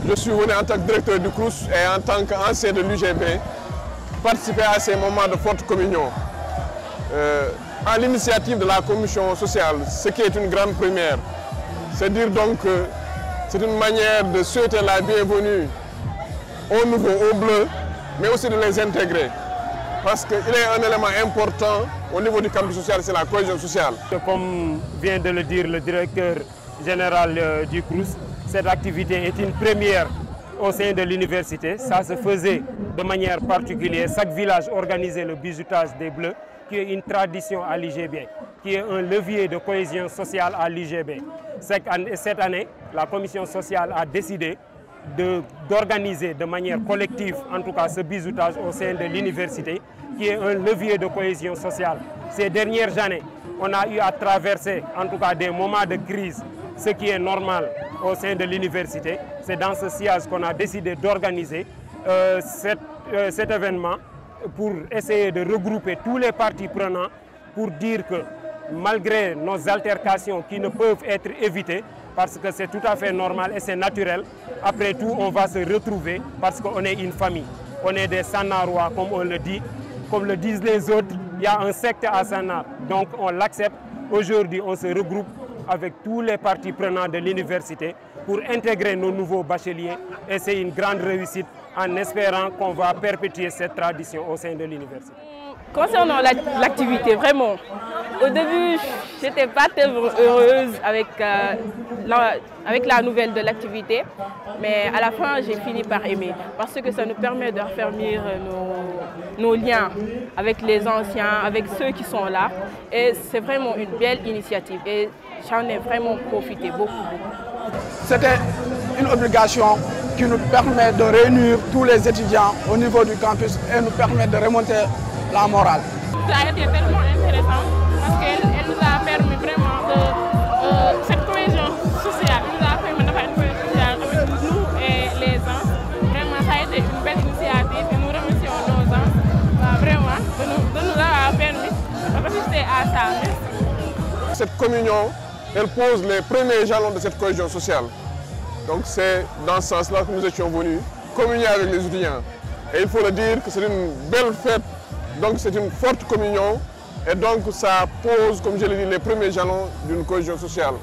Je suis venu en tant que directeur du CROUS et en tant qu'ancien de l'UGB participer à ces moments de forte communion. À l'initiative de la commission sociale, ce qui est une grande première. C'est dire donc que c'est une manière de souhaiter la bienvenue aux nouveaux, aux bleus, mais aussi de les intégrer. Parce qu'il est un élément important au niveau du campus social, c'est la cohésion sociale. Comme vient de le dire le directeur général du CROUS, cette activité est une première au sein de l'université. Ça se faisait de manière particulière. Chaque village organisait le bijoutage des Bleus, qui est une tradition à l'UGB, qui est un levier de cohésion sociale à l'UGB. Cette année, la commission sociale a décidé d'organiser de manière collective, en tout cas ce bijoutage au sein de l'université, qui est un levier de cohésion sociale. Ces dernières années, on a eu à traverser en tout cas des moments de crise, ce qui est normal au sein de l'université. C'est dans ce sillage qu'on a décidé d'organiser cet événement pour essayer de regrouper tous les parties prenantes pour dire que malgré nos altercations qui ne peuvent être évitées, parce que c'est tout à fait normal et c'est naturel, après tout on va se retrouver parce qu'on est une famille. On est des Sanarois comme on le dit, comme le disent les autres, il y a un secte à Sanar, donc on l'accepte. Aujourd'hui on se regroupe avec tous les parties prenantes de l'université pour intégrer nos nouveaux bacheliers et c'est une grande réussite en espérant qu'on va perpétuer cette tradition au sein de l'université. Concernant l'activité, vraiment, au début, je n'étais pas tellement heureuse avec la nouvelle de l'activité, mais à la fin, j'ai fini par aimer parce que ça nous permet de raffermir nos liens avec les anciens, avec ceux qui sont là. Et c'est vraiment une belle initiative et j'en ai vraiment profité beaucoup. C'était une obligation qui nous permet de réunir tous les étudiants au niveau du campus et nous permet de remonter la morale. Ça a été tellement intéressant parce qu'elle nous a permis vraiment de cette cohésion sociale. Elle nous a permis de faire une cohésion sociale avec nous et les gens. Vraiment, ça a été une belle initiative et nous remercions nos gens vraiment de nous avoir permis d'assister à ça. Merci. Cette communion, elle pose les premiers jalons de cette cohésion sociale. Donc c'est dans ce sens-là que nous étions venus communier avec les étudiants. Et il faut le dire que c'est une belle fête, donc c'est une forte communion et donc ça pose, comme je l'ai dit, les premiers jalons d'une cohésion sociale.